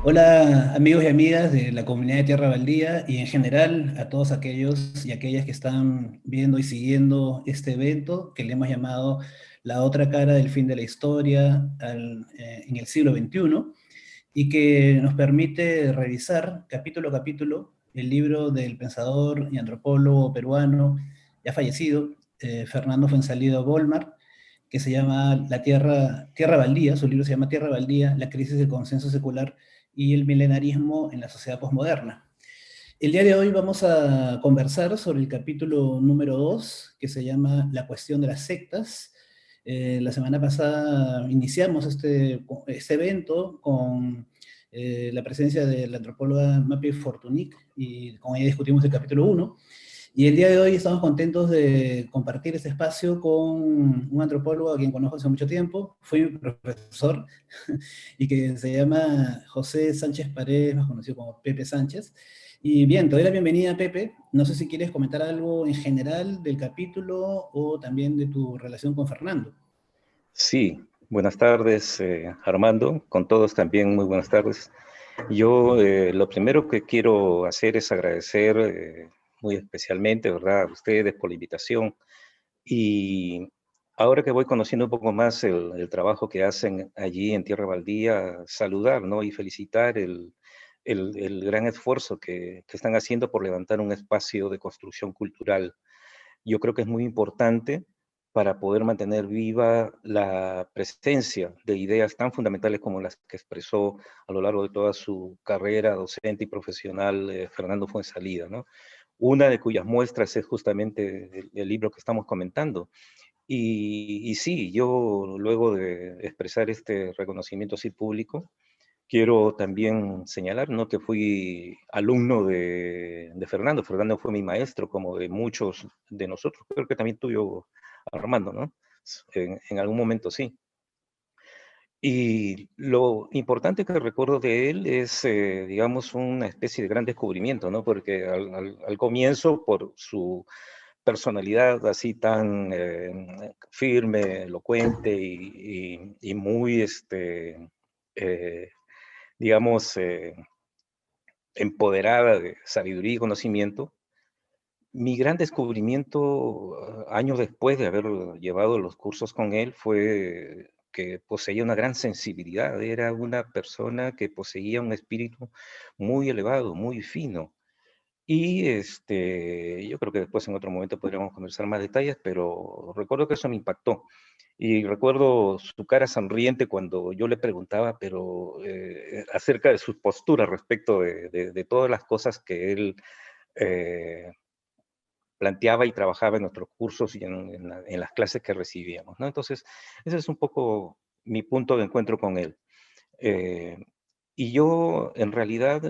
Hola amigos y amigas de la comunidad de Tierra Baldía y en general a todos aquellos y aquellas que están viendo y siguiendo este evento que le hemos llamado La otra cara del fin de la historia en el siglo XXI y que nos permite revisar capítulo a capítulo el libro del pensador y antropólogo peruano ya fallecido, Fernando Fuenzalida Bolmar, que se llama Tierra Baldía. Su libro se llama Tierra Baldía, la crisis del consenso secular y el milenarismo en la sociedad posmoderna. El día de hoy vamos a conversar sobre el capítulo número 2, que se llama La cuestión de las sectas. La semana pasada iniciamos este evento con la presencia de la antropóloga Mapi Fortunik, y con ella discutimos el capítulo 1. Y el día de hoy estamos contentos de compartir este espacio con un antropólogo a quien conozco hace mucho tiempo, fue mi profesor, y que se llama José Sánchez Paredes, más conocido como Pepe Sánchez. Y bien, te doy la bienvenida, Pepe. No sé si quieres comentar algo en general del capítulo o también de tu relación con Fernando. Sí, buenas tardes, Armando. Con todos también muy buenas tardes. Yo lo primero que quiero hacer es agradecer muy especialmente, ¿verdad?, a ustedes por la invitación. Y ahora que voy conociendo un poco más el trabajo que hacen allí en Tierra Baldía, saludar, ¿no?, y felicitar el gran esfuerzo que están haciendo por levantar un espacio de construcción cultural. Yo creo que es muy importante para poder mantener viva la presencia de ideas tan fundamentales como las que expresó a lo largo de toda su carrera docente y profesional Fernando Fuenzalida, ¿no? Una de cuyas muestras es justamente el libro que estamos comentando. Y sí, yo luego de expresar este reconocimiento así público, quiero también señalar, ¿no?, que fui alumno de Fernando. Fernando fue mi maestro, como de muchos de nosotros. Creo que también tuyo, Armando, ¿no? En algún momento sí. Y lo importante que recuerdo de él es, digamos, una especie de gran descubrimiento, ¿no? Porque al comienzo, por su personalidad así tan firme, elocuente y muy, eh, digamos, empoderada de sabiduría y conocimiento, mi gran descubrimiento años después de haber llevado los cursos con él fue que poseía una gran sensibilidad, era una persona que poseía un espíritu muy elevado, muy fino. Y yo creo que después en otro momento podríamos conversar más detalles, pero recuerdo que eso me impactó. Y recuerdo su cara sonriente cuando yo le preguntaba, pero acerca de sus posturas respecto de todas las cosas que él eh, planteaba y trabajaba en nuestros cursos y en las clases que recibíamos, ¿no? Entonces, ese es un poco mi punto de encuentro con él. Eh, y yo, en realidad,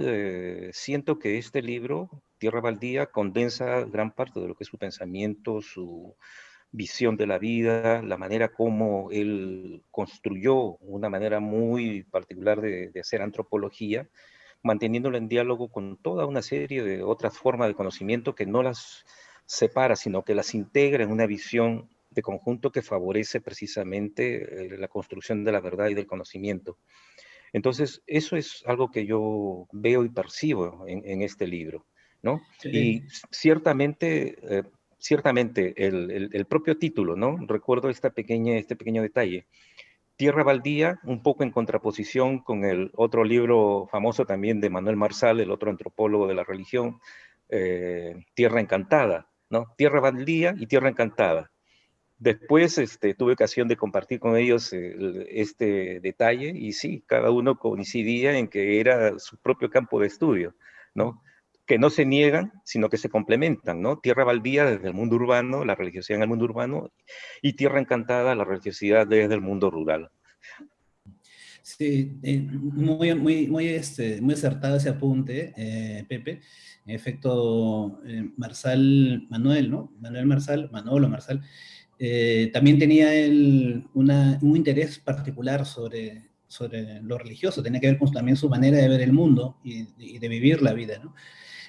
siento que este libro, Tierra Baldía, condensa gran parte de lo que es su pensamiento, su visión de la vida, la manera como él construyó una manera muy particular de hacer antropología, manteniéndolo en diálogo con toda una serie de otras formas de conocimiento que no las separa, sino que las integra en una visión de conjunto que favorece precisamente la construcción de la verdad y del conocimiento. Entonces, eso es algo que yo veo y percibo en este libro, ¿no? Sí, Y ciertamente, ciertamente el propio título, ¿no? Recuerdo este pequeño detalle. Tierra Baldía, un poco en contraposición con el otro libro famoso también de Manuel Marsal, el otro antropólogo de la religión, Tierra Encantada, ¿no? Tierra Baldía y Tierra Encantada. Después tuve ocasión de compartir con ellos este detalle y sí, cada uno coincidía en que era su propio campo de estudio, ¿no? Que no se niegan, sino que se complementan, ¿no? Tierra baldía desde el mundo urbano, la religiosidad en el mundo urbano, y tierra encantada, la religiosidad desde el mundo rural. sí, muy acertado ese apunte, Pepe. En efecto, Marsal, Manuel, ¿no? Manuel Marsal, Manolo Marsal, también tenía él un interés particular sobre lo religioso, tenía que ver con también su manera de ver el mundo y de vivir la vida, ¿no?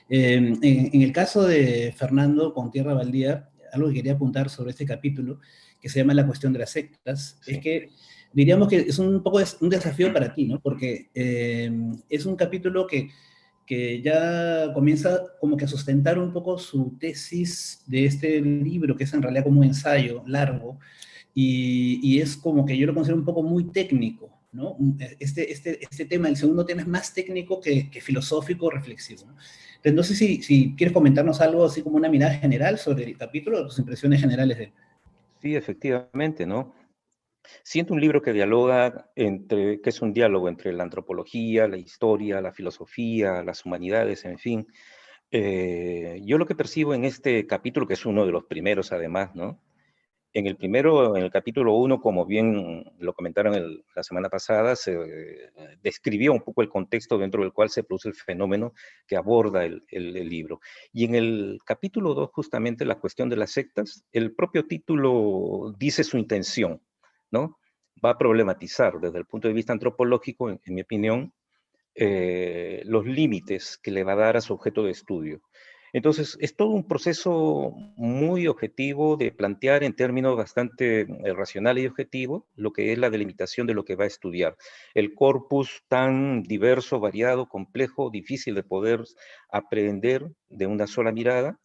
En el caso de Fernando con Tierra Baldía, algo que quería apuntar sobre este capítulo, que se llama La cuestión de las sectas, es Sí. que diríamos que es un poco un desafío para ti, ¿no? Porque es un capítulo que ya comienza como que a sustentar un poco su tesis de este libro, que es en realidad como un ensayo largo, y es como que yo lo considero un poco muy técnico, ¿no? Este tema, el segundo tema es más técnico que filosófico, reflexivo, ¿no? Entonces, no sé si quieres comentarnos algo así como una mirada general sobre el capítulo, tus impresiones generales de él. Sí, efectivamente, ¿no? Siento un libro que dialoga que es un diálogo entre la antropología, la historia, la filosofía, las humanidades, en fin. Yo lo que percibo en este capítulo, que es uno de los primeros además, ¿no? En el capítulo uno, como bien lo comentaron la semana pasada, se describió un poco el contexto dentro del cual se produce el fenómeno que aborda el libro. Y en el capítulo 2, justamente la cuestión de las sectas, el propio título dice su intención, ¿no? Va a problematizar desde el punto de vista antropológico, en mi opinión, los límites que le va a dar a su objeto de estudio. Entonces, es todo un proceso muy objetivo de plantear en términos bastante racionales y objetivos lo que es la delimitación de lo que va a estudiar. El corpus tan diverso, variado, complejo, difícil de poder aprender de una sola mirada,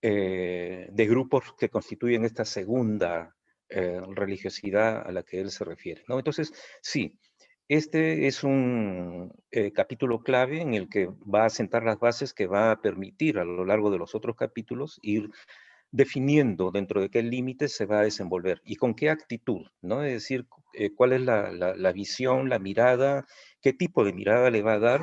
de grupos que constituyen esta segunda religiosidad a la que él se refiere, ¿no? Entonces, sí, este es un capítulo clave en el que va a sentar las bases que va a permitir a lo largo de los otros capítulos ir definiendo dentro de qué límites se va a desenvolver y con qué actitud, ¿no? Es decir, cuál es la visión, la mirada, qué tipo de mirada le va a dar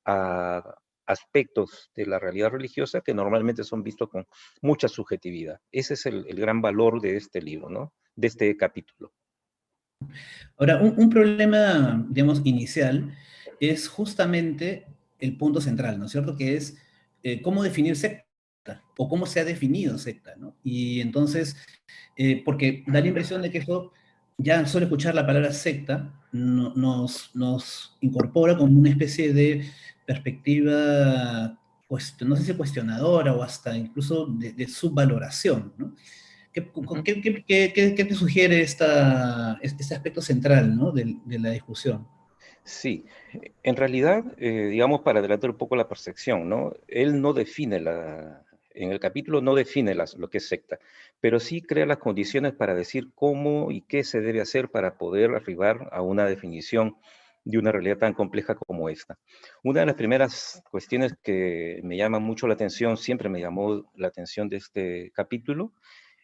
a aspectos de la realidad religiosa que normalmente son vistos con mucha subjetividad. Ese es el gran valor de este libro, ¿no? De este capítulo. Ahora, un problema, digamos, inicial es justamente el punto central, ¿no es cierto? Que es cómo definir secta o cómo se ha definido secta, ¿no? Y entonces, porque da la impresión de que esto, ya solo escuchar la palabra secta, nos incorpora como una especie de perspectiva, pues, no sé si cuestionadora o hasta incluso de subvaloración, ¿no? Ujú. ¿Qué te sugiere este aspecto central, ¿no? De la discusión? Sí, en realidad, digamos, para adelantar un poco la percepción, ¿no? Él no define en el capítulo no define lo que es secta, pero sí crea las condiciones para decir cómo y qué se debe hacer para poder arribar a una definición de una realidad tan compleja como esta. Una de las primeras cuestiones que me llama mucho la atención, siempre me llamó la atención de este capítulo,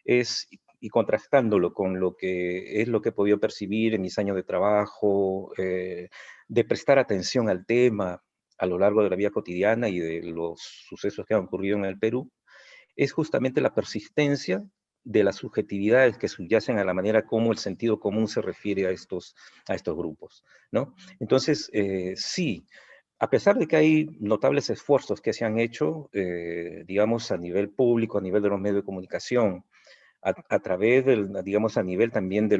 es, y contrastándolo con lo que es lo que he podido percibir en mis años de trabajo, de prestar atención al tema a lo largo de la vida cotidiana y de los sucesos que han ocurrido en el Perú, es justamente la persistencia de las subjetividades que subyacen a la manera como el sentido común se refiere a estos grupos, ¿no? Entonces, sí, a pesar de que hay notables esfuerzos que se han hecho, digamos, a nivel público, a nivel de los medios de comunicación, a través del, digamos, a nivel también de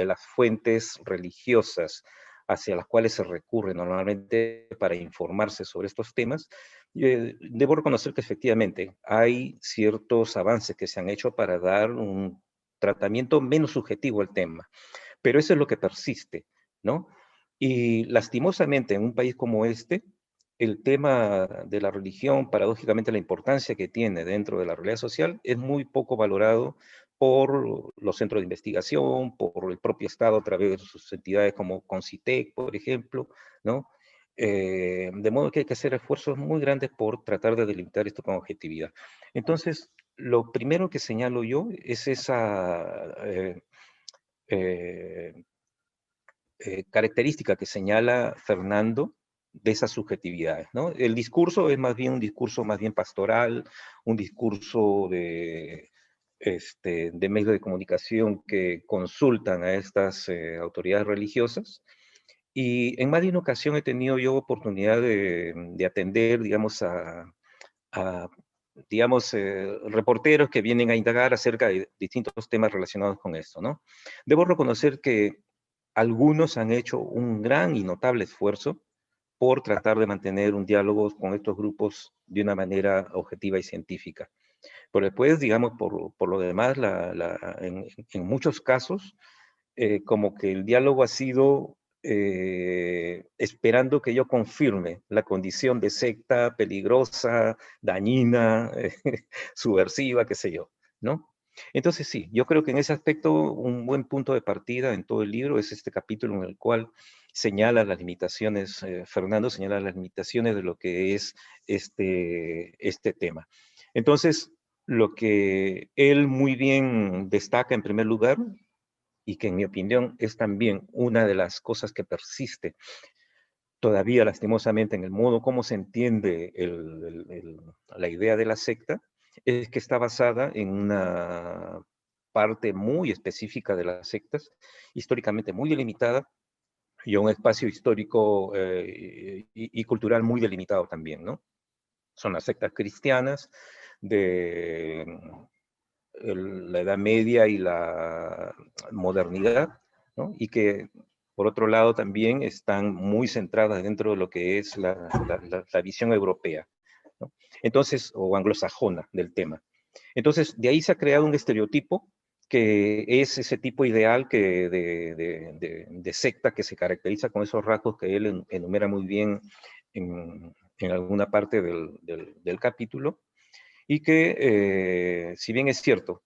las fuentes religiosas hacia las cuales se recurre normalmente para informarse sobre estos temas, debo reconocer que efectivamente hay ciertos avances que se han hecho para dar un tratamiento menos subjetivo al tema, pero eso es lo que persiste, ¿no? Y lastimosamente en un país como este, el tema de la religión, paradójicamente la importancia que tiene dentro de la realidad social, es muy poco valorado por los centros de investigación, por el propio Estado a través de sus entidades como CONCITEC, por ejemplo, ¿no? De modo que hay que hacer esfuerzos muy grandes por tratar de delimitar esto con objetividad. Entonces, lo primero que señalo yo es esa eh, característica que señala Fernando de esas subjetividades, ¿no? El discurso es más bien un discurso más bien pastoral, un discurso de medios de comunicación que consultan a estas autoridades religiosas. Y en más de una ocasión he tenido yo oportunidad de atender, digamos, a digamos, reporteros que vienen a indagar acerca de distintos temas relacionados con esto, ¿no? Debo reconocer que algunos han hecho un gran y notable esfuerzo por tratar de mantener un diálogo con estos grupos de una manera objetiva y científica. Pero después, digamos, por lo demás, en muchos casos, como que el diálogo ha sido esperando que yo confirme la condición de secta peligrosa, dañina, subversiva, qué sé yo, ¿no? Entonces sí, yo creo que en ese aspecto un buen punto de partida en todo el libro es este capítulo en el cual señala las limitaciones, Fernando señala las limitaciones de lo que es este tema. Entonces, lo que él muy bien destaca en primer lugar y que en mi opinión es también una de las cosas que persiste todavía lastimosamente en el modo como se entiende la idea de la secta, es que está basada en una parte muy específica de las sectas, históricamente muy delimitada, y un espacio histórico y cultural muy delimitado también, ¿no? Son las sectas cristianas de la Edad Media y la modernidad, ¿no? Y que, por otro lado, también están muy centradas dentro de lo que es la visión europea, ¿no? Entonces, o anglosajona del tema. Entonces, de ahí se ha creado un estereotipo que es ese tipo ideal de secta que se caracteriza con esos rasgos que él enumera muy bien en alguna parte del capítulo, y que, si bien es cierto,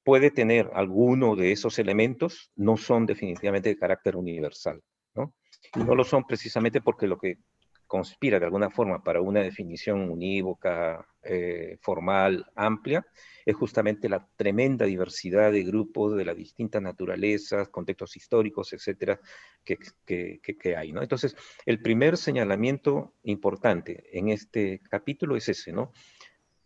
puede tener alguno de esos elementos, no son definitivamente de carácter universal, ¿no? Y no lo son precisamente porque lo que conspira de alguna forma para una definición unívoca, formal amplia, es justamente la tremenda diversidad de grupos de las distintas naturalezas, contextos históricos, etcétera, que hay, ¿no? Entonces, el primer señalamiento importante en este capítulo es ese, ¿no?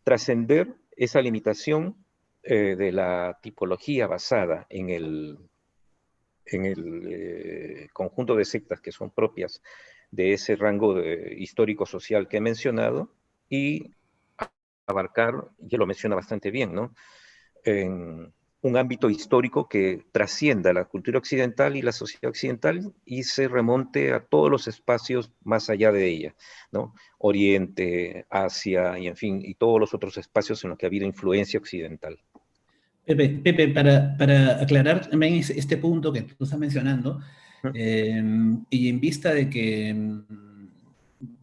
Trascender esa limitación de la tipología basada en el conjunto de sectas que son propias de ese rango histórico-social que he mencionado y abarcar, ya lo menciona bastante bien, ¿no? En un ámbito histórico que trascienda la cultura occidental y la sociedad occidental y se remonte a todos los espacios más allá de ella, ¿no? Oriente, Asia y en fin, y todos los otros espacios en los que ha habido influencia occidental. Pepe, para aclarar también este punto que tú estás mencionando, eh, y en vista de que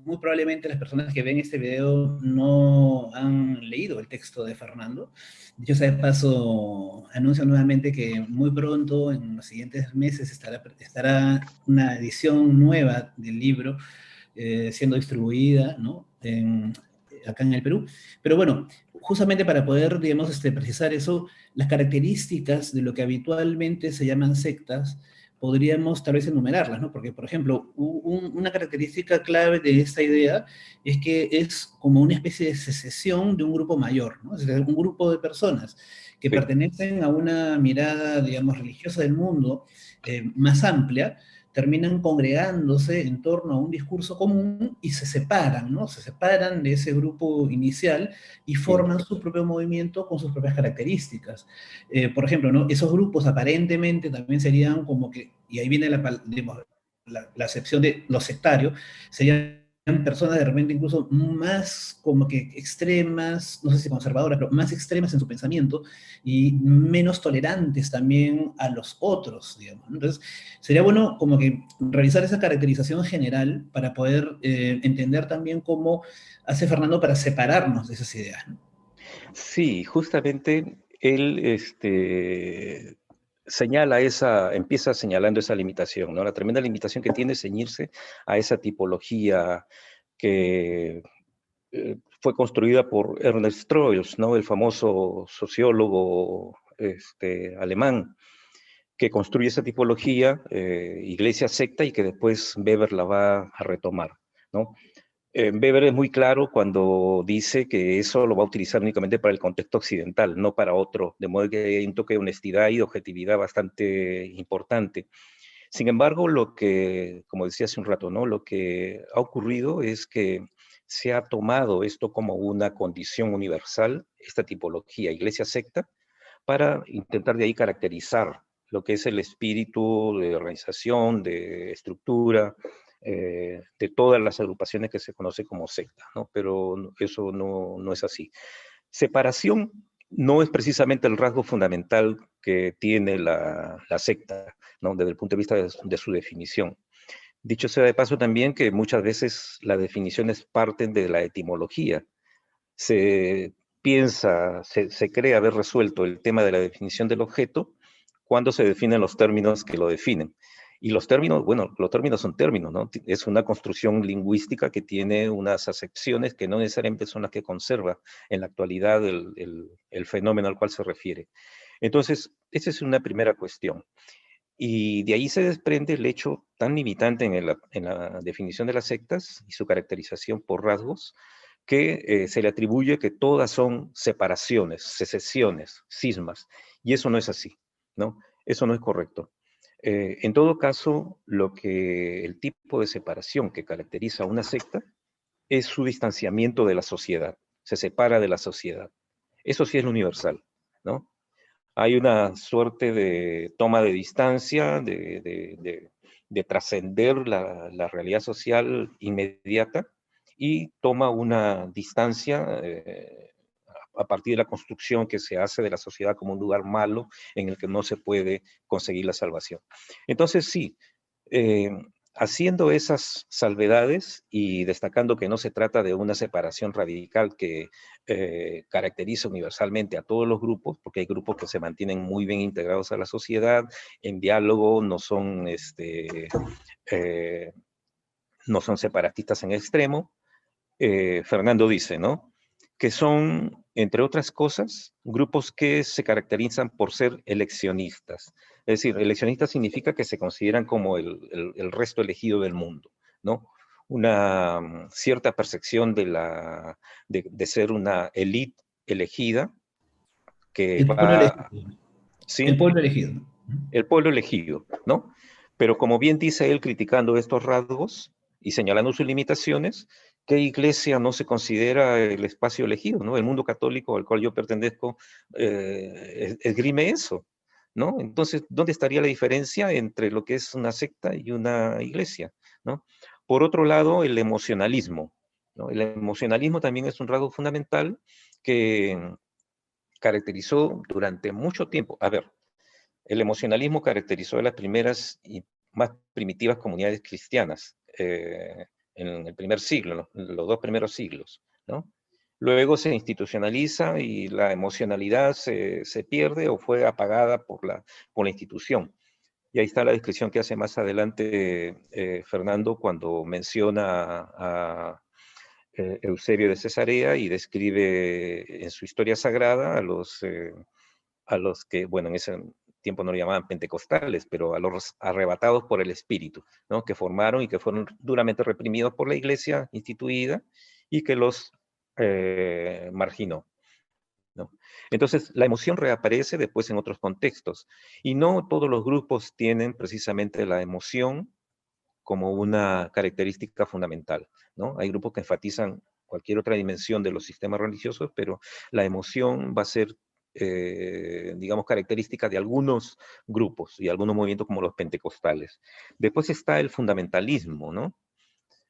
muy probablemente las personas que ven este video no han leído el texto de Fernando, yo sea de paso anuncio nuevamente que muy pronto, en los siguientes meses, estará una edición nueva del libro siendo distribuida, ¿no? Acá en el Perú. Pero bueno, justamente para poder, digamos, precisar eso, las características de lo que habitualmente se llaman sectas, podríamos tal vez enumerarlas, ¿no? Porque, por ejemplo, una característica clave de esta idea es que es como una especie de secesión de un grupo mayor, ¿no? Es decir, un grupo de personas que Sí. pertenecen a una mirada, digamos, religiosa del mundo más amplia, terminan congregándose en torno a un discurso común y se separan, ¿no? Se separan de ese grupo inicial y Sí. forman su propio movimiento con sus propias características. Por ejemplo, ¿no? Esos grupos aparentemente también serían como que, y ahí viene digamos, la acepción de los sectarios, serían personas de repente incluso más como que extremas, no sé si conservadoras, pero más extremas en su pensamiento y menos tolerantes también a los otros, digamos. Entonces, sería bueno como que revisar esa caracterización general para poder entender también cómo hace Fernando para separarnos de esas ideas, ¿no? Sí, justamente él empieza señalando esa limitación, ¿no? La tremenda limitación que tiene ceñirse a esa tipología que fue construida por Ernest Troils, ¿no? El famoso sociólogo alemán que construye esa tipología, iglesia secta, y que después Weber la va a retomar, ¿no? Weber es muy claro cuando dice que eso lo va a utilizar únicamente para el contexto occidental, no para otro, de modo que hay un toque de honestidad y de objetividad bastante importante. Sin embargo, como decía hace un rato, ¿no? Lo que ha ocurrido es que se ha tomado esto como una condición universal, esta tipología iglesia secta, para intentar de ahí caracterizar lo que es el espíritu de organización, de estructura, de todas las agrupaciones que se conoce como secta, ¿no? Pero eso no es así. Separación no es precisamente el rasgo fundamental que tiene la secta, ¿no? Desde el punto de vista de su definición. Dicho sea de paso también que muchas veces las definiciones parten de la etimología. Se se cree haber resuelto el tema de la definición del objeto cuando se definen los términos que lo definen. Y los términos, bueno, los términos son términos, ¿no? Es una construcción lingüística que tiene unas acepciones que no necesariamente son las que conserva en la actualidad el fenómeno al cual se refiere. Entonces, esa es una primera cuestión. Y de ahí se desprende el hecho tan limitante en la definición de las sectas y su caracterización por rasgos, que se le atribuye que todas son separaciones, secesiones, cismas, y eso no es así, ¿no? Eso no es correcto. En todo caso, el tipo de separación que caracteriza a una secta es su distanciamiento de la sociedad, se separa de la sociedad. Eso sí es lo universal, ¿no? Hay una suerte de toma de distancia, de trascender la realidad social inmediata, y toma una distancia a partir de la construcción que se hace de la sociedad como un lugar malo en el que no se puede conseguir la salvación. Entonces, sí, eh, haciendo esas salvedades y destacando que no se trata de una separación radical que caracteriza universalmente a todos los grupos, porque hay grupos que se mantienen muy bien integrados a la sociedad, en diálogo, no son separatistas en extremo. Fernando dice, ¿no? que son, entre otras cosas, grupos que se caracterizan por ser eleccionistas. Es decir, eleccionistas significa que se consideran como el resto elegido del mundo, ¿no? Una cierta percepción de ser una élite elegida que El pueblo va, elegido. El ¿sí? pueblo elegido. El pueblo elegido, ¿no? Pero como bien dice él, criticando estos rasgos y señalando sus limitaciones, ¿qué iglesia no se considera el espacio elegido, ¿no? El mundo católico al cual yo pertenezco esgrime eso, ¿no? Entonces, ¿dónde estaría la diferencia entre lo que es una secta y una iglesia, ¿no? Por otro lado, el emocionalismo, ¿no? El emocionalismo también es un rasgo fundamental que caracterizó durante mucho tiempo. A ver, el emocionalismo caracterizó a las primeras y más primitivas comunidades cristianas en el primer siglo, los dos primeros siglos, ¿no? Luego se institucionaliza y la emocionalidad se pierde o fue apagada por la institución. Y ahí está la descripción que hace más adelante Fernando cuando menciona a Eusebio de Cesarea y describe en su historia sagrada a los que, bueno, en ese tiempo no lo llamaban pentecostales, pero a los arrebatados por el Espíritu, ¿no? Que formaron y que fueron duramente reprimidos por la iglesia instituida y que los marginó, ¿no? Entonces, la emoción reaparece después en otros contextos y no todos los grupos tienen precisamente la emoción como una característica fundamental, ¿no? Hay grupos que enfatizan cualquier otra dimensión de los sistemas religiosos, pero la emoción va a ser, digamos, característica de algunos grupos y algunos movimientos como los pentecostales. Después está el fundamentalismo, ¿no?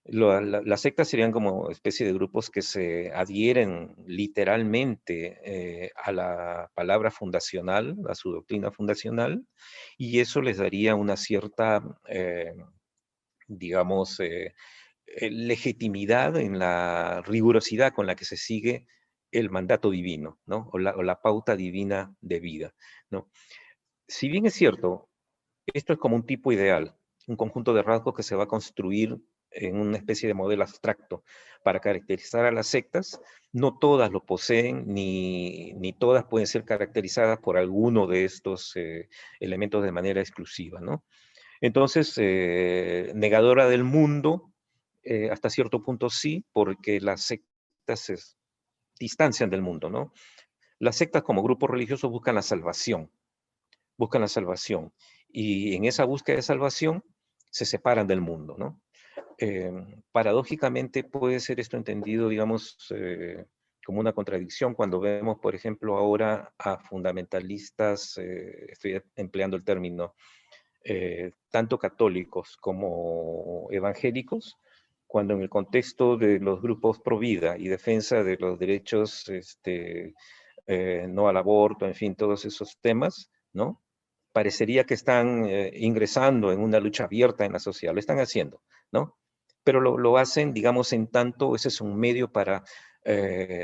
Las sectas serían como especie de grupos que se adhieren literalmente a la palabra fundacional, a su doctrina fundacional, y eso les daría una cierta digamos, legitimidad en la rigurosidad con la que se sigue el mandato divino, ¿no? O la pauta divina de vida, ¿no? Si bien es cierto, esto es como un tipo ideal, un conjunto de rasgos que se va a construir en una especie de modelo abstracto para caracterizar a las sectas, no todas lo poseen ni todas pueden ser caracterizadas por alguno de estos elementos de manera exclusiva, ¿no? Entonces, negadora del mundo, hasta cierto punto sí, porque las sectas se distancian del mundo, ¿no? Las sectas como grupos religiosos buscan la salvación, y en esa búsqueda de salvación se separan del mundo, ¿no? Paradójicamente puede ser esto entendido, digamos, como una contradicción cuando vemos, por ejemplo, ahora a fundamentalistas, estoy empleando el término, tanto católicos como evangélicos, cuando en el contexto de los grupos pro vida y defensa de los derechos no al aborto, en fin, todos esos temas, ¿no? Parecería que están ingresando en una lucha abierta en la sociedad, lo están haciendo, ¿no? Pero lo hacen, digamos, en tanto ese es un medio para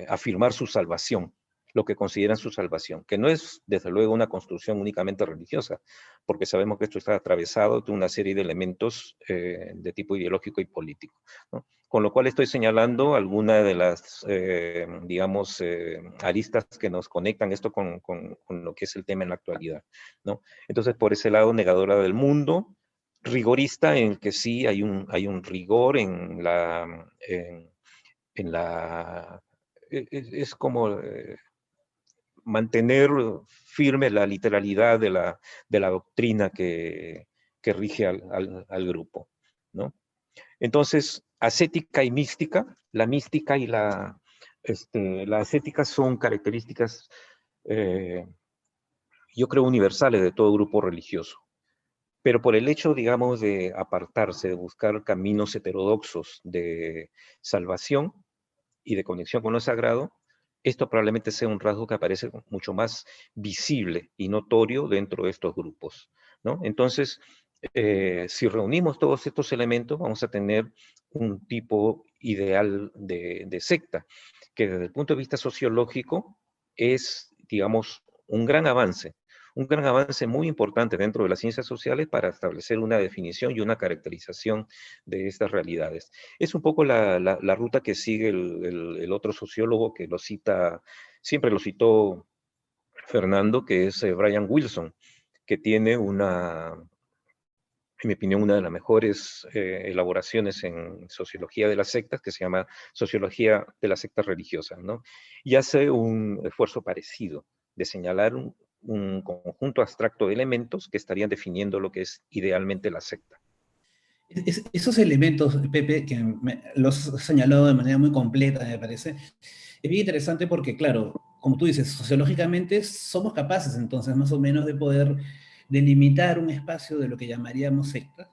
afirmar su salvación, lo que consideran su salvación, que no es, desde luego, una construcción únicamente religiosa, porque sabemos que esto está atravesado de una serie de elementos de tipo ideológico y político, ¿no? Con lo cual estoy señalando algunas de las, digamos, aristas que nos conectan esto con lo que es el tema en la actualidad, ¿no? Entonces, por ese lado, negadora del mundo, rigorista en que sí hay un rigor en la es como mantener firme la literalidad de la doctrina que rige al grupo, ¿no? Entonces, ascética y mística, la mística y la ascética son características, eh, yo creo, universales de todo grupo religioso. Pero por el hecho, digamos, de apartarse, de buscar caminos heterodoxos de salvación y de conexión con lo sagrado, esto probablemente sea un rasgo que aparece mucho más visible y notorio dentro de estos grupos, ¿no? Entonces, si reunimos todos estos elementos, vamos a tener un tipo ideal de secta, que desde el punto de vista sociológico es, digamos, un gran avance, un gran avance muy importante dentro de las ciencias sociales para establecer una definición y una caracterización de estas realidades. Es un poco la ruta que sigue el otro sociólogo que lo cita, siempre lo citó Fernando, que es Brian Wilson, que tiene en mi opinión, una de las mejores elaboraciones en sociología de las sectas, que se llama Sociología de las sectas religiosas, ¿no? Y hace un esfuerzo parecido de señalar un conjunto abstracto de elementos que estarían definiendo lo que es idealmente la secta. Esos elementos, Pepe, que los has señalado de manera muy completa, me parece, es bien interesante porque, claro, como tú dices, sociológicamente somos capaces entonces más o menos de poder delimitar un espacio de lo que llamaríamos secta.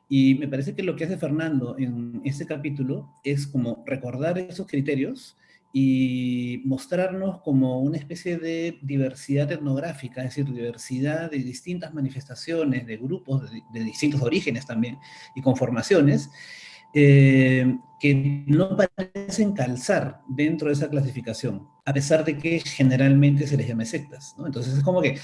Y me parece que lo que hace Fernando en este capítulo es como recordar esos criterios y mostrarnos como una especie de diversidad etnográfica, es decir, diversidad de distintas manifestaciones, de grupos de distintos orígenes también y conformaciones, que no parecen calzar dentro de esa clasificación, a pesar de que generalmente se les llama sectas, ¿no? Entonces es como que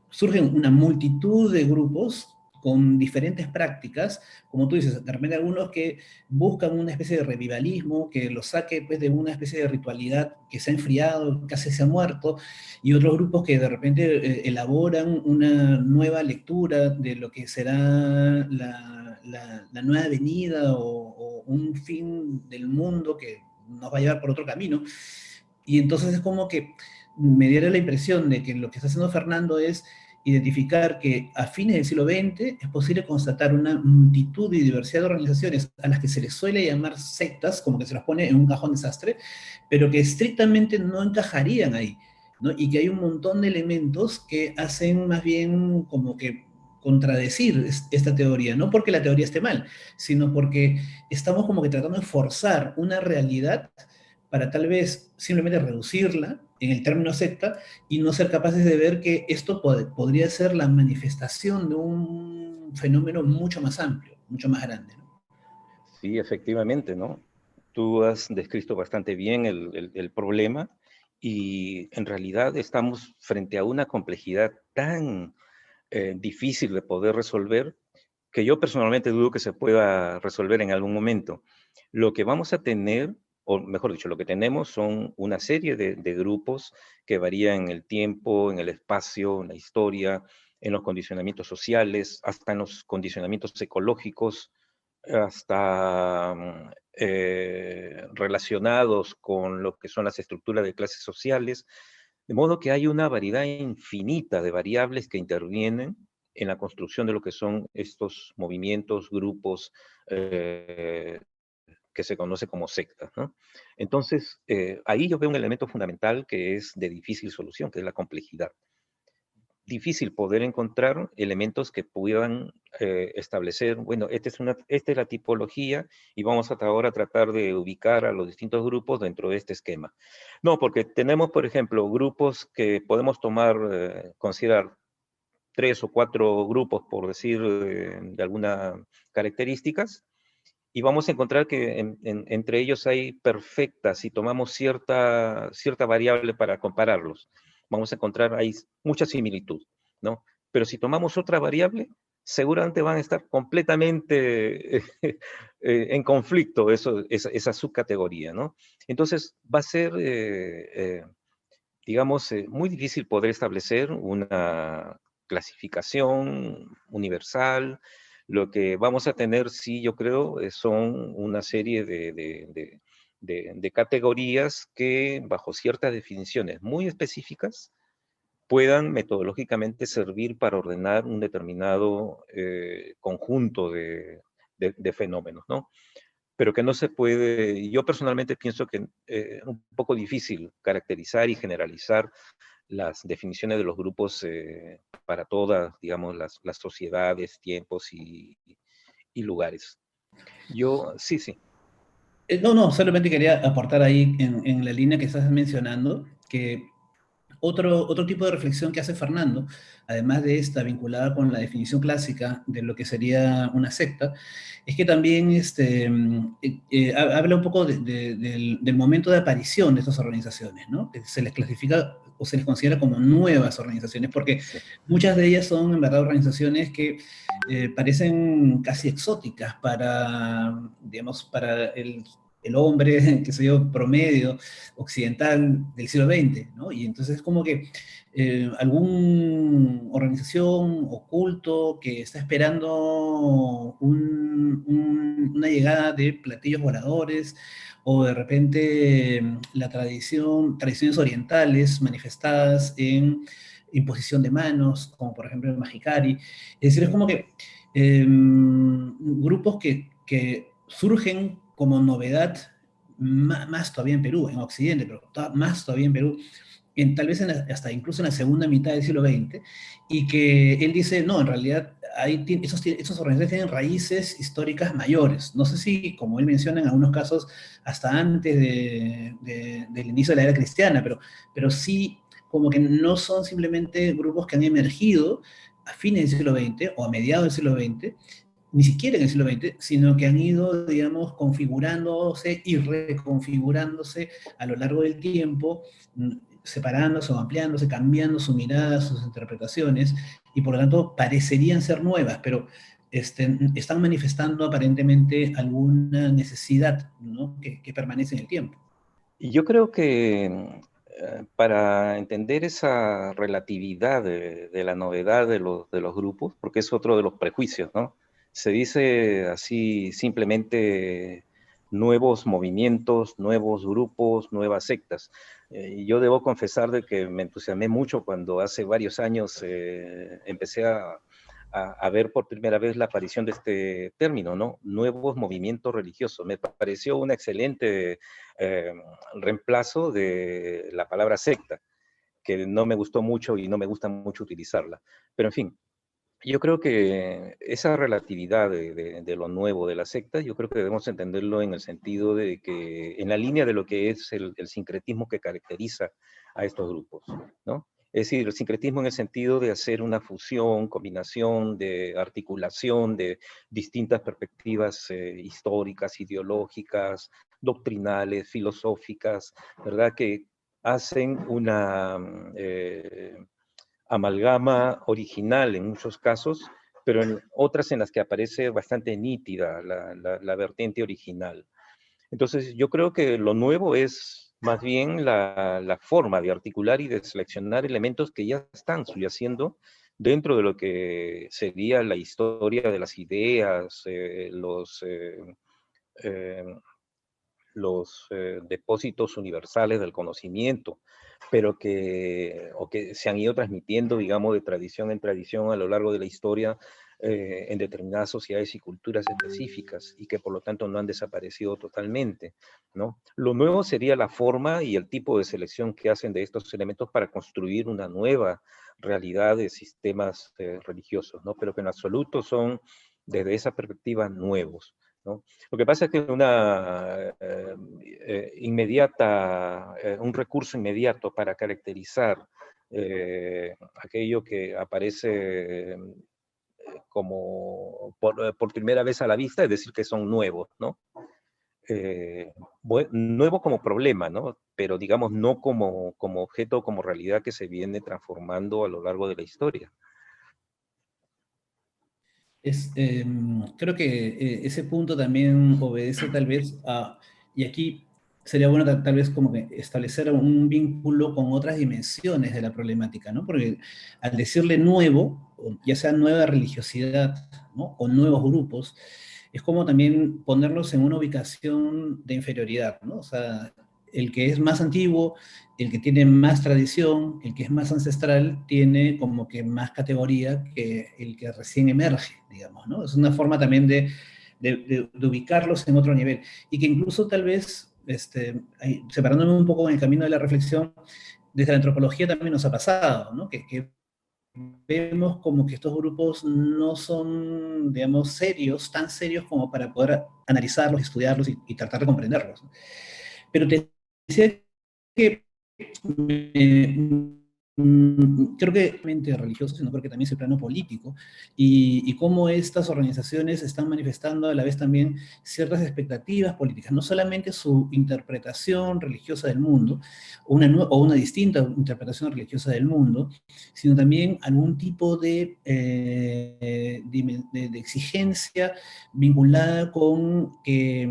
surgen una multitud de grupos con diferentes prácticas, como tú dices, de repente algunos que buscan una especie de revivalismo, que los saque pues, de una especie de ritualidad que se ha enfriado, casi se ha muerto, y otros grupos que de repente elaboran una nueva lectura de lo que será la nueva venida o un fin del mundo que nos va a llevar por otro camino. Y entonces es como que me diera la impresión de que lo que está haciendo Fernando es identificar que a fines del siglo XX es posible constatar una multitud y diversidad de organizaciones a las que se les suele llamar sectas, como que se las pone en un cajón desastre, pero que estrictamente no encajarían ahí, ¿no? Y que hay un montón de elementos que hacen más bien como que contradecir esta teoría, no porque la teoría esté mal, sino porque estamos como que tratando de forzar una realidad para tal vez simplemente reducirla en el término secta y no ser capaces de ver que esto podría ser la manifestación de un fenómeno mucho más amplio, mucho más grande, ¿no? Sí, efectivamente, ¿no? Tú has descrito bastante bien el problema y en realidad estamos frente a una complejidad tan difícil de poder resolver que yo personalmente dudo que se pueda resolver en algún momento. Lo que vamos a tener, o mejor dicho, lo que tenemos son una serie de grupos que varían en el tiempo, en el espacio, en la historia, en los condicionamientos sociales, hasta en los condicionamientos ecológicos, hasta relacionados con lo que son las estructuras de clases sociales, de modo que hay una variedad infinita de variables que intervienen en la construcción de lo que son estos movimientos, grupos, que se conoce como sectas, ¿no? Entonces, ahí yo veo un elemento fundamental que es de difícil solución, que es la complejidad. Difícil poder encontrar elementos que puedan establecer, bueno, esta es la tipología y vamos hasta ahora a tratar de ubicar a los distintos grupos dentro de este esquema. No, porque tenemos, por ejemplo, grupos que podemos tomar, considerar tres o cuatro grupos, por decir, de algunas características, y vamos a encontrar que entre ellos hay perfectas, si tomamos cierta variable para compararlos, vamos a encontrar ahí mucha similitud, ¿no? Pero si tomamos otra variable, seguramente van a estar completamente en conflicto esa subcategoría, ¿no? Entonces va a ser, digamos, muy difícil poder establecer una clasificación universal. Lo que vamos a tener, sí, yo creo, son una serie de categorías que, bajo ciertas definiciones muy específicas, puedan metodológicamente servir para ordenar un determinado conjunto de fenómenos, ¿no? Pero que no se puede, yo personalmente pienso que es un poco difícil caracterizar y generalizar las definiciones de los grupos para todas, digamos, las sociedades, tiempos y lugares. Yo, sí, sí. No, no, solamente quería aportar ahí en la línea que estás mencionando, que otro tipo de reflexión que hace Fernando, además de esta vinculada con la definición clásica de lo que sería una secta, es que también habla un poco del momento de aparición de estas organizaciones, ¿no? Que se les clasifica o se les considera como nuevas organizaciones, porque Sí. muchas de ellas son en verdad organizaciones que parecen casi exóticas para, digamos, para el hombre, que sé yo, promedio, occidental del siglo XX, ¿no? Y entonces es como que alguna organización oculto que está esperando una llegada de platillos voladores o de repente tradiciones orientales manifestadas en imposición de manos, como por ejemplo el Magicari. Es decir, es como que grupos que surgen como novedad más todavía en Perú, en Occidente, pero más todavía en Perú, tal vez hasta incluso en la segunda mitad del siglo XX, y que él dice, no, en realidad esos organizaciones tienen raíces históricas mayores. No sé si, como él menciona, en algunos casos hasta antes del inicio de la era cristiana, pero sí como que no son simplemente grupos que han emergido a fines del siglo XX o a mediados del siglo XX, ni siquiera en el siglo XX, sino que han ido, digamos, configurándose y reconfigurándose a lo largo del tiempo, separándose o ampliándose, cambiando su mirada, sus interpretaciones, y por lo tanto parecerían ser nuevas, pero están manifestando aparentemente alguna necesidad, ¿no? que permanece en el tiempo. Y yo creo que para entender esa relatividad de la novedad de los grupos, porque es otro de los prejuicios, ¿no? Se dice así simplemente nuevos movimientos, nuevos grupos, nuevas sectas. Y yo debo confesar de que me entusiasmé mucho cuando hace varios años empecé a ver por primera vez la aparición de este término, ¿no? Nuevos movimientos religiosos. Me pareció una excelente eh, reemplazo de la palabra secta, que no me gustó mucho y no me gusta mucho utilizarla. Pero en fin, yo creo que esa relatividad de lo nuevo de la secta, yo creo que debemos entenderlo en el sentido de que, en la línea de lo que es el sincretismo que caracteriza a estos grupos, ¿no? Es decir, el sincretismo en el sentido de hacer una fusión, combinación, de articulación de distintas perspectivas históricas, ideológicas, doctrinales, filosóficas, ¿verdad? Que hacen una amalgama original en muchos casos, pero en otras en las que aparece bastante nítida la vertiente original. Entonces, yo creo que lo nuevo es más bien la forma de articular y de seleccionar elementos que ya están subyaciendo dentro de lo que sería la historia de las ideas, eh, los depósitos universales del conocimiento, pero o que se han ido transmitiendo, digamos, de tradición en tradición a lo largo de la historia en determinadas sociedades y culturas específicas y que por lo tanto no han desaparecido totalmente, ¿no? Lo nuevo sería la forma y el tipo de selección que hacen de estos elementos para construir una nueva realidad de sistemas religiosos, ¿no? Pero que en absoluto son, desde esa perspectiva, nuevos, ¿no? Lo que pasa es que un recurso inmediato para caracterizar aquello que aparece como por primera vez a la vista, es decir, que son nuevos, ¿no? Eh, Nuevo como problema, ¿no? Pero digamos no como objeto, como realidad que se viene transformando a lo largo de la historia. Creo que ese punto también obedece tal vez y aquí sería bueno tal vez como que establecer un vínculo con otras dimensiones de la problemática, ¿no? Porque al decirle nuevo, ya sea nueva religiosidad, ¿no? O nuevos grupos, es como también ponerlos en una ubicación de inferioridad, ¿no? O sea, el que es más antiguo, el que tiene más tradición, el que es más ancestral, tiene como que más categoría que el que recién emerge, digamos, ¿no? Es una forma también de ubicarlos en otro nivel. Y que incluso tal vez, separándome un poco en el camino de la reflexión, desde la antropología también nos ha pasado, ¿no? Que vemos como que estos grupos no son, digamos, serios, tan serios como para poder analizarlos, estudiarlos y tratar de comprenderlos. Pero te decía que creo que no solamente religioso, sino creo que también es el plano político, y cómo estas organizaciones están manifestando a la vez también ciertas expectativas políticas, no solamente su interpretación religiosa del mundo, o una distinta interpretación religiosa del mundo, sino también algún tipo de exigencia vinculada con que,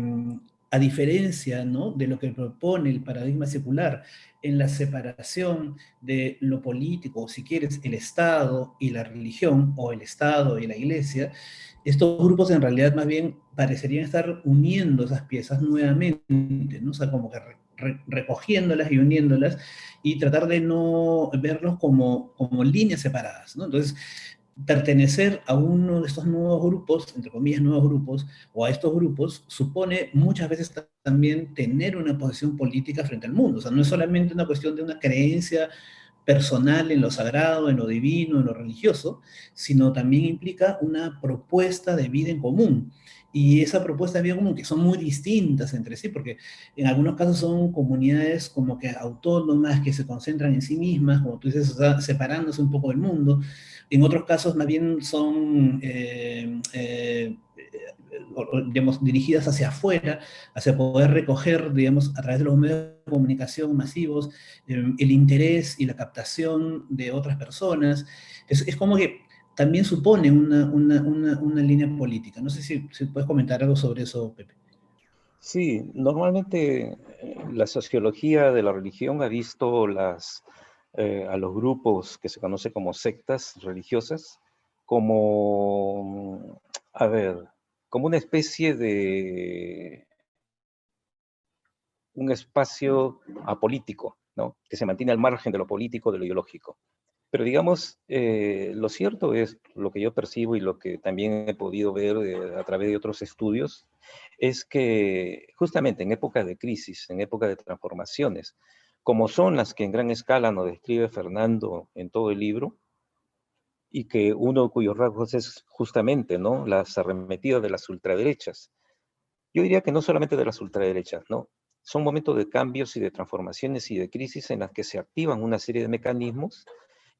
a diferencia, ¿no?, de lo que propone el paradigma secular, en la separación de lo político, o si quieres, el Estado y la religión, o el Estado y la Iglesia, estos grupos en realidad más bien parecerían estar uniendo esas piezas nuevamente, ¿no? O sea, como que recogiéndolas y uniéndolas, y tratar de no verlos como líneas separadas, ¿no? Entonces, pertenecer a uno de estos nuevos grupos, entre comillas, nuevos grupos, o a estos grupos, supone muchas veces también tener una posición política frente al mundo. O sea, no es solamente una cuestión de una creencia personal en lo sagrado, en lo divino, en lo religioso, sino también implica una propuesta de vida en común. Y esa propuesta de vida en común, que son muy distintas entre sí, porque en algunos casos son comunidades como que autónomas, que se concentran en sí mismas, como tú dices, o sea, separándose un poco del mundo. En otros casos, más bien son, digamos, dirigidas hacia afuera, hacia poder recoger, digamos, a través de los medios de comunicación masivos, el interés y la captación de otras personas. Es como que también supone una línea política. No sé si puedes comentar algo sobre eso, Pepe. Sí, normalmente la sociología de la religión ha visto a los grupos que se conoce como sectas religiosas como, a ver, como una especie de un espacio apolítico, ¿no? Que se mantiene al margen de lo político, de lo ideológico. Pero digamos, lo cierto es, lo que yo percibo y lo que también he podido ver a través de otros estudios, es que justamente en época de crisis, en época de transformaciones, como son las que en gran escala nos describe Fernando en todo el libro, y que uno cuyos rasgos es justamente, ¿no?, las arremetidas de las ultraderechas. Yo diría que no solamente de las ultraderechas, ¿no? Son momentos de cambios y de transformaciones y de crisis en las que se activan una serie de mecanismos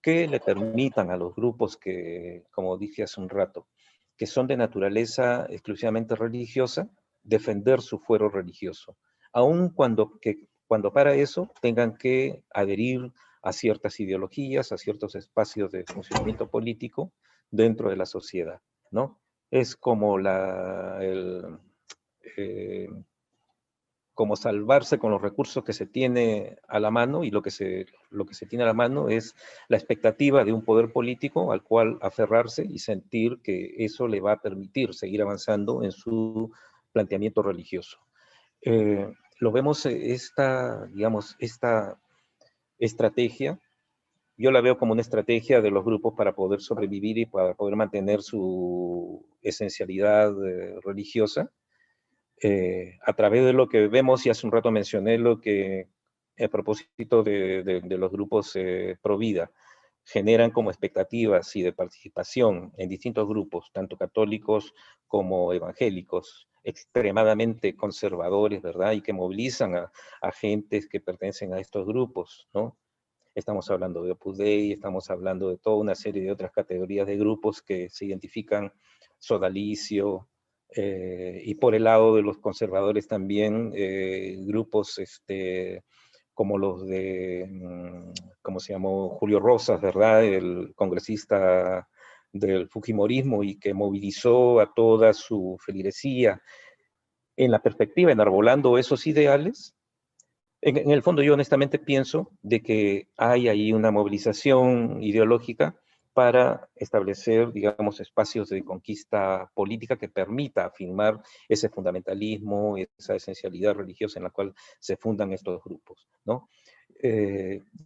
que le permitan a los grupos que, como dije hace un rato, que son de naturaleza exclusivamente religiosa, defender su fuero religioso, aun cuando para eso tengan que adherir a ciertas ideologías, a ciertos espacios de funcionamiento político dentro de la sociedad, ¿no? Es como eh, como salvarse con los recursos que se tiene a la mano, y lo que se tiene a la mano es la expectativa de un poder político al cual aferrarse y sentir que eso le va a permitir seguir avanzando en su planteamiento religioso. Lo vemos, digamos, esta estrategia, yo la veo como una estrategia de los grupos para poder sobrevivir y para poder mantener su esencialidad religiosa, a través de lo que vemos, y hace un rato mencioné lo que, a propósito de los grupos pro vida, generan como expectativas y de participación en distintos grupos, tanto católicos como evangélicos, extremadamente conservadores, ¿verdad? Y que movilizan a gentes que pertenecen a estos grupos, ¿no? Estamos hablando de Opus Dei, estamos hablando de toda una serie de otras categorías de grupos que se identifican sodalicio, y por el lado de los conservadores también, grupos como los de, ¿cómo se llamó? Julio Rosas, ¿verdad? El congresista del Fujimorismo, y que movilizó a toda su feligresía en la perspectiva, enarbolando esos ideales. En el fondo yo honestamente pienso de que hay ahí una movilización ideológica para establecer, digamos, espacios de conquista política que permita afirmar ese fundamentalismo, esa esencialidad religiosa en la cual se fundan estos grupos, ¿no?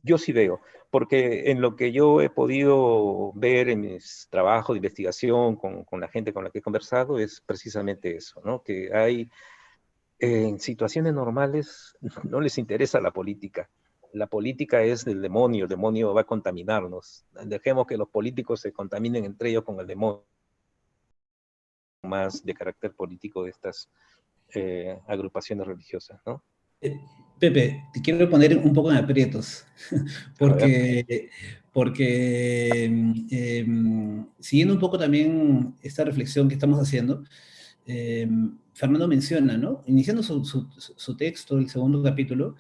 Yo sí veo, porque en lo que yo he podido ver en mis trabajos de investigación con la gente con la que he conversado es precisamente eso, ¿no? Que hay en situaciones normales no les interesa la política. La política es del demonio, el demonio va a contaminarnos. Dejemos que los políticos se contaminen entre ellos con el demonio, más de carácter político de estas agrupaciones religiosas, ¿no? Pepe, te quiero poner un poco en aprietos, A ver, porque siguiendo un poco también esta reflexión que estamos haciendo, eh, Fernando menciona, ¿no? Iniciando su texto, el segundo capítulo,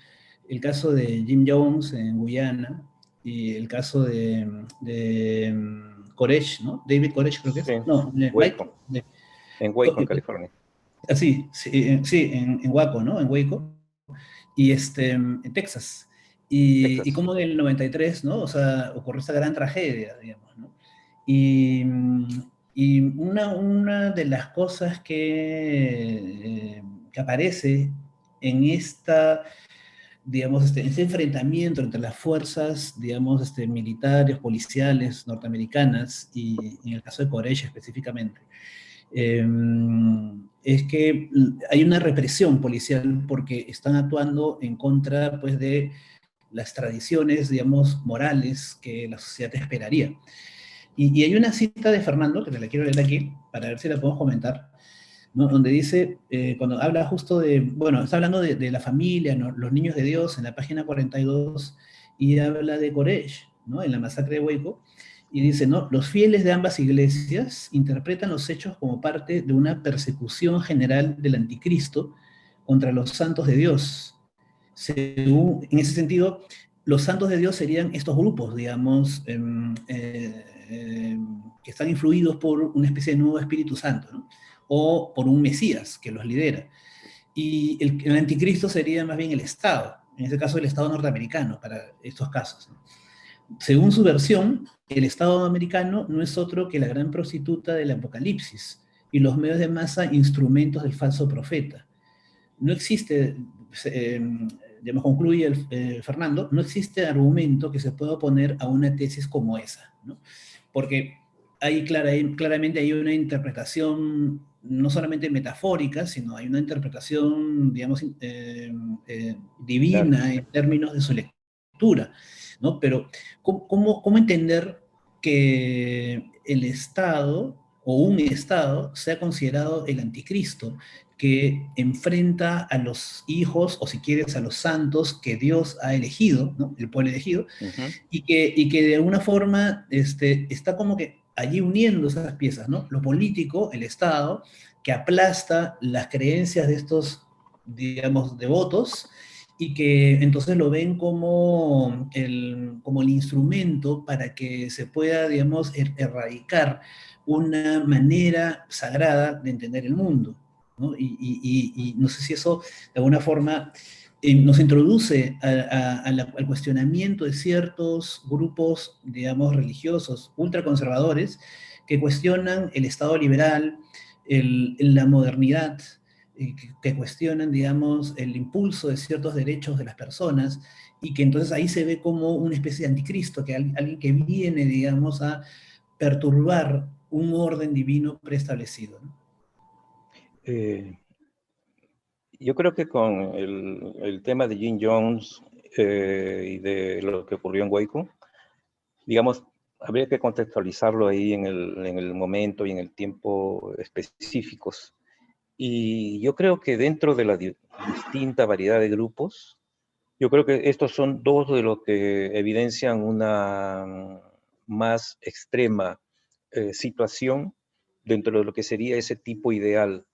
el caso de Jim Jones en Guyana y el caso de Koresh, ¿no? David Koresh creo que sí, es. No, Mike. Waco, en Waco, en California. Así, sí, sí, en Waco, ¿no? En Waco y en Texas. Y Texas. como en el 93, ¿no? O sea, ocurrió esta gran tragedia, digamos, ¿no? Y, y una de las cosas que aparece en esta, digamos, este enfrentamiento entre las fuerzas, digamos, militares, policiales norteamericanas, y en el caso de Corea específicamente, eh, es que hay una represión policial porque están actuando en contra, pues, de las tradiciones, digamos, morales que la sociedad esperaría. Y hay una cita de Fernando, que te la quiero leer aquí, para ver si la podemos comentar, ¿no? Donde dice, cuando habla justo de, bueno, está hablando de la familia, ¿no? Los niños de Dios, en la página 42, y habla de Koresh, ¿no? En la masacre de Waco, y dice, ¿no? Los fieles de ambas iglesias interpretan los hechos como parte de una persecución general del anticristo contra los santos de Dios. En ese sentido, los santos de Dios serían estos grupos, digamos, que están influidos por una especie de nuevo Espíritu Santo, ¿no? O por un Mesías que los lidera. Y el anticristo sería más bien el Estado, en este caso el Estado norteamericano para estos casos, ¿no? Según su versión, el Estado americano no es otro que la gran prostituta del Apocalipsis y los medios de masa instrumentos del falso profeta. No existe, eh, digamos, concluye Fernando, no existe argumento que se pueda oponer a una tesis como esa, ¿no? Porque claramente hay una interpretación no solamente metafórica, sino hay una interpretación, digamos, Claro. divina en términos de su lectura, ¿no? Pero, ¿cómo entender que el Estado o un Estado sea considerado el anticristo, que enfrenta a los hijos, o si quieres, a los santos que Dios ha elegido, ¿no? El pueblo elegido, Ujú. y que de alguna forma está como que allí uniendo esas piezas, ¿no? Lo político, el Estado, que aplasta las creencias de estos, digamos, devotos, y que entonces lo ven como el instrumento para que se pueda, digamos, erradicar una manera sagrada de entender el mundo, ¿no? Y no sé si eso de alguna forma nos introduce al cuestionamiento de ciertos grupos, digamos, religiosos ultraconservadores que cuestionan el Estado liberal, la modernidad, que cuestionan, digamos, el impulso de ciertos derechos de las personas, y que entonces ahí se ve como una especie de anticristo, que alguien que viene, digamos, a perturbar un orden divino preestablecido, ¿no? Eh, yo creo que con el tema de Jim Jones y de lo que ocurrió en Waco, digamos, habría que contextualizarlo ahí en el momento y en el tiempo específicos. Y yo creo que dentro de la distinta variedad de grupos, yo creo que estos son dos de los que evidencian una más extrema situación dentro de lo que sería ese tipo ideal,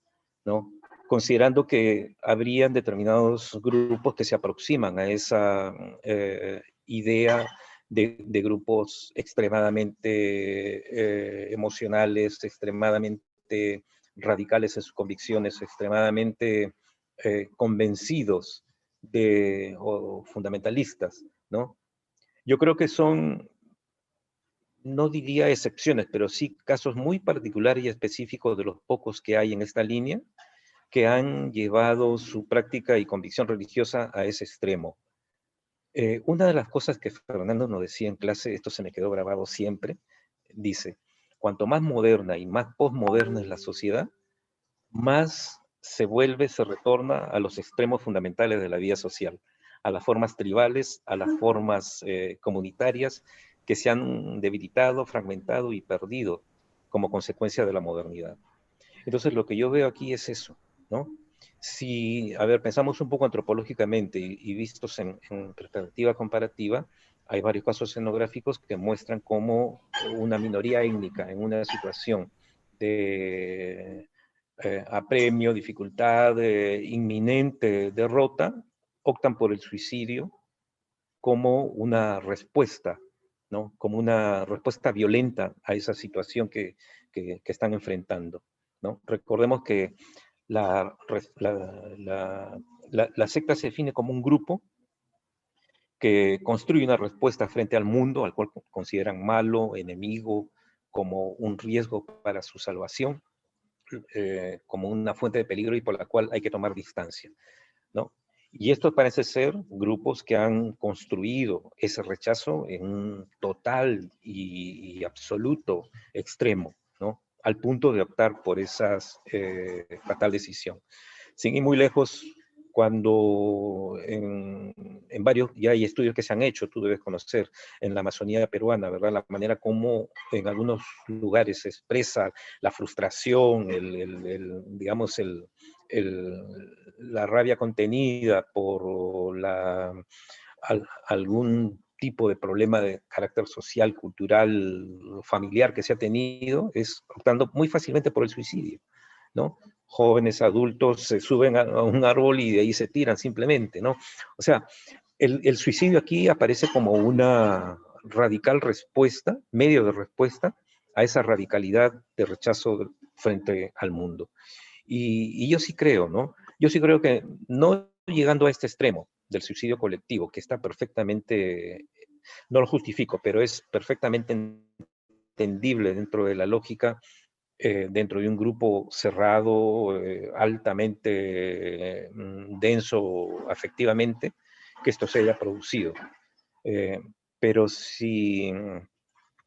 ¿no? Considerando que habrían determinados grupos que se aproximan a esa idea de grupos extremadamente emocionales, extremadamente radicales en sus convicciones, extremadamente convencidos o fundamentalistas, ¿no? Yo creo que son, no diría excepciones, pero sí casos muy particulares y específicos de los pocos que hay en esta línea que han llevado su práctica y convicción religiosa a ese extremo. Una de las cosas que Fernando nos decía en clase, esto se me quedó grabado siempre, dice, cuanto más moderna y más postmoderna es la sociedad, más se vuelve, se retorna a los extremos fundamentales de la vida social, a las formas tribales, a las formas comunitarias que se han debilitado, fragmentado y perdido como consecuencia de la modernidad. Entonces lo que yo veo aquí es eso, ¿no? Si, a ver, pensamos un poco antropológicamente y vistos en perspectiva comparativa, hay varios casos etnográficos que muestran cómo una minoría étnica en una situación de apremio, dificultad, inminente derrota, optan por el suicidio como una respuesta, ¿no? Como una respuesta violenta a esa situación que están enfrentando, ¿no? Recordemos que la, la secta se define como un grupo que construye una respuesta frente al mundo, al cual consideran malo, enemigo, como un riesgo para su salvación, como una fuente de peligro y por la cual hay que tomar distancia, ¿no? Y estos parece ser grupos que han construido ese rechazo en un total y absoluto extremo, ¿no? Al punto de optar por esa fatal decisión. Sin ir muy lejos, cuando en varios, ya hay estudios que se han hecho, tú debes conocer, en la Amazonía peruana, ¿verdad? La manera como en algunos lugares se expresa la frustración, digamos, la rabia contenida por algún tipo de problema de carácter social, cultural, familiar que se ha tenido, es optando muy fácilmente por el suicidio, ¿no? Jóvenes, adultos se suben a un árbol y de ahí se tiran simplemente, ¿no? O sea, el suicidio aquí aparece como una radical respuesta, medio de respuesta a esa radicalidad de rechazo frente al mundo. Y yo sí creo, ¿no? Yo sí creo que no llegando a este extremo del suicidio colectivo, que está perfectamente, no lo justifico, pero es perfectamente entendible dentro de la lógica, dentro de un grupo cerrado, altamente denso afectivamente, que esto se haya producido. Eh, pero si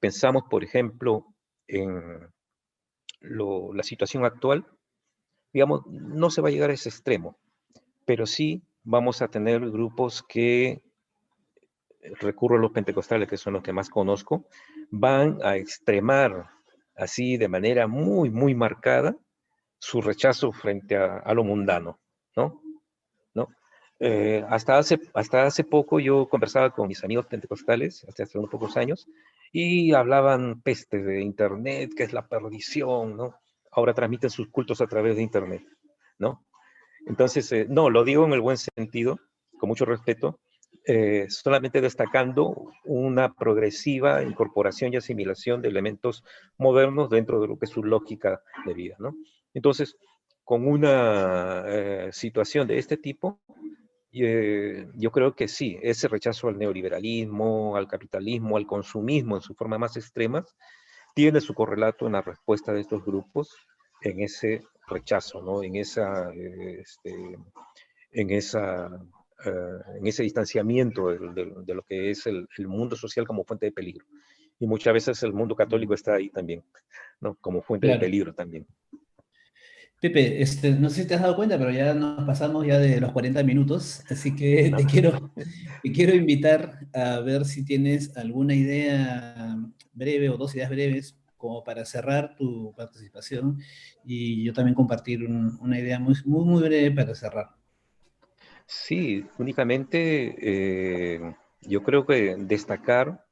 pensamos, por ejemplo, en la situación actual, digamos, no se va a llegar a ese extremo, pero sí vamos a tener grupos que, recurro a los pentecostales, que son los que más conozco, van a extremar así de manera muy, muy marcada su rechazo frente a lo mundano, ¿no? ¿No? Hasta hace poco yo conversaba con mis amigos pentecostales, hasta hace unos pocos años, y hablaban peste de Internet, que es la perdición, ¿no? Ahora transmiten sus cultos a través de Internet, ¿no? Entonces, no, lo digo en el buen sentido, con mucho respeto, solamente destacando una progresiva incorporación y asimilación de elementos modernos dentro de lo que es su lógica de vida, ¿no? Entonces, con una situación de este tipo, yo creo que sí, ese rechazo al neoliberalismo, al capitalismo, al consumismo en su forma más extremas, tiene su correlato en la respuesta de estos grupos en ese rechazo, ¿no? En, esa, en ese distanciamiento de lo que es el mundo social como fuente de peligro. Y muchas veces el mundo católico está ahí también, ¿no? Como fuente de Claro. peligro también. Pepe, no sé si te has dado cuenta, pero ya nos pasamos ya de los 40 minutos, así que ¿No? te quiero invitar a ver si tienes alguna idea breve o dos ideas breves como para cerrar tu participación y yo también compartir una idea muy, muy, muy breve para cerrar. Sí, únicamente yo creo que destacar,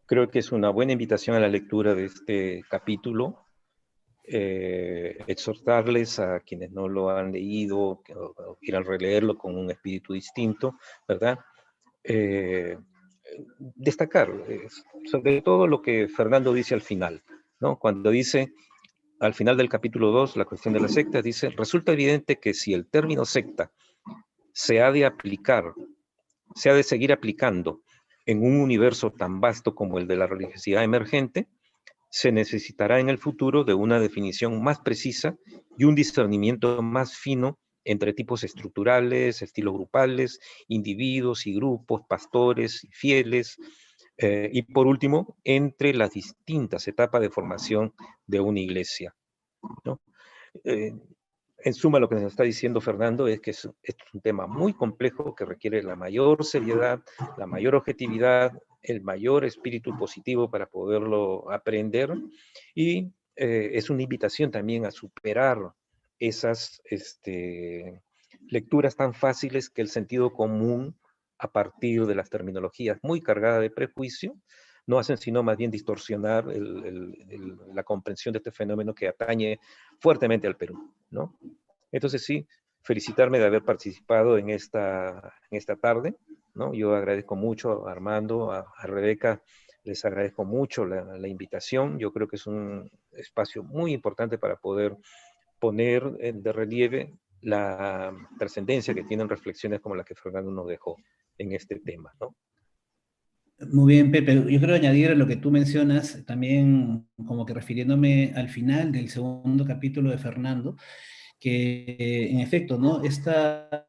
creo que es una buena invitación a la lectura de este capítulo, exhortarles a quienes no lo han leído o quieran releerlo con un espíritu distinto, ¿verdad? Eh, destacar sobre todo lo que Fernando dice al final, ¿no? Cuando dice, al final del capítulo 2, la cuestión de la secta, dice, resulta evidente que si el término secta se ha de aplicar, se ha de seguir aplicando en un universo tan vasto como el de la religiosidad emergente, se necesitará en el futuro de una definición más precisa y un discernimiento más fino entre tipos estructurales, estilos grupales, individuos y grupos, pastores y fieles, y por último, entre las distintas etapas de formación de una iglesia, ¿no? Eh, en suma, lo que nos está diciendo Fernando es que es un tema muy complejo que requiere la mayor seriedad, la mayor objetividad, el mayor espíritu positivo para poderlo aprender y es una invitación también a superar esas lecturas tan fáciles que el sentido común, a partir de las terminologías muy cargadas de prejuicio, no hacen sino más bien distorsionar la comprensión de este fenómeno que atañe fuertemente al Perú, ¿no? Entonces sí, felicitarme de haber participado en esta tarde, ¿no? Yo agradezco mucho a Armando, a Rebeca, les agradezco mucho la invitación. Yo creo que es un espacio muy importante para poder poner de relieve la trascendencia que tienen reflexiones como las que Fernando nos dejó en este tema, ¿no? Muy bien, Pepe. Yo quiero añadir a lo que tú mencionas, también como que refiriéndome al final del segundo capítulo de Fernando, que en efecto, ¿no? Esta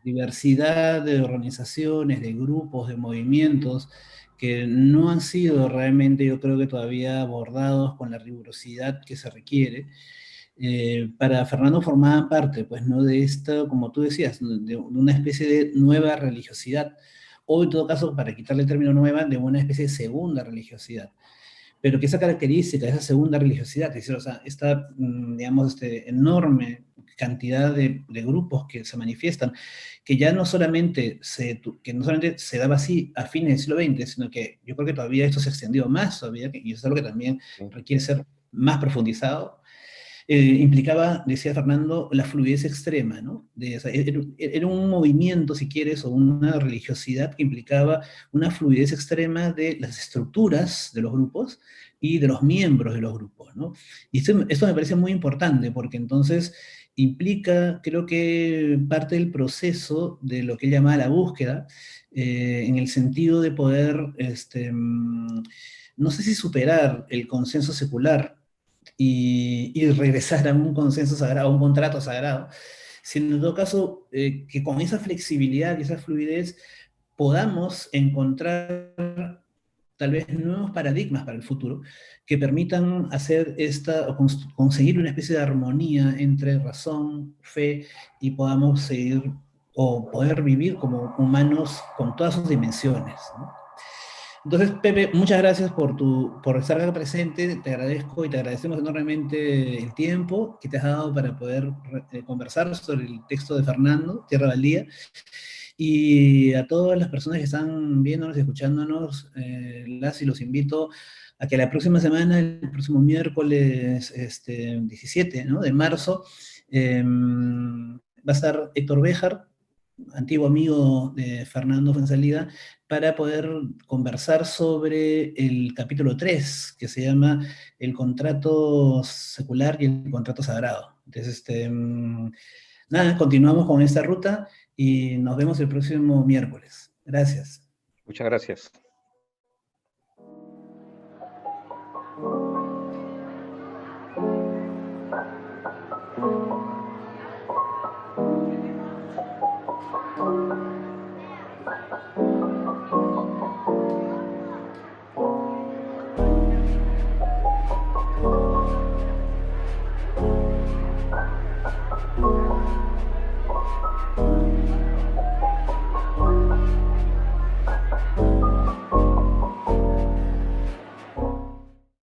diversidad de organizaciones, de grupos, de movimientos, que no han sido realmente, yo creo que todavía abordados con la rigurosidad que se requiere, para Fernando formaban parte, pues, ¿no? De esto, como tú decías, de una especie de nueva religiosidad, o en todo caso, para quitarle el término nueva, de una especie de segunda religiosidad, pero que esa característica, esa segunda religiosidad, es decir, o sea, esta, digamos, enorme cantidad de grupos que se manifiestan, que no solamente se daba así a fines del siglo XX, sino que yo creo que todavía esto se extendió más todavía, y eso es algo que también Sí, requiere ser más profundizado, implicaba, decía Fernando, la fluidez extrema, ¿no? O sea, era un movimiento, si quieres, o una religiosidad que implicaba una fluidez extrema de las estructuras de los grupos y de los miembros de los grupos, ¿no? Y esto me parece muy importante porque entonces implica, creo que parte del proceso de lo que él llamaba la búsqueda, en el sentido de poder, no sé si superar el consenso secular, y regresar a un consenso sagrado, a un contrato sagrado, sino en todo caso que con esa flexibilidad y esa fluidez podamos encontrar tal vez nuevos paradigmas para el futuro que permitan hacer esta, o conseguir una especie de armonía entre razón, fe, y podamos seguir o poder vivir como humanos con todas sus dimensiones, ¿no? Entonces, Pepe, muchas gracias por estar acá presente, te agradezco y te agradecemos enormemente el tiempo que te has dado para poder conversar sobre el texto de Fernando, Tierra Baldía, y a todas las personas que están viéndonos y escuchándonos, las y los invito a que la próxima semana, el próximo miércoles 17, ¿no?, de marzo, va a estar Héctor Béjar, antiguo amigo de Fernando Fuenzalida, para poder conversar sobre el capítulo 3 que se llama El contrato secular y el contrato sagrado. Entonces, nada, continuamos con esta ruta y nos vemos el próximo miércoles. Gracias. muchas gracias.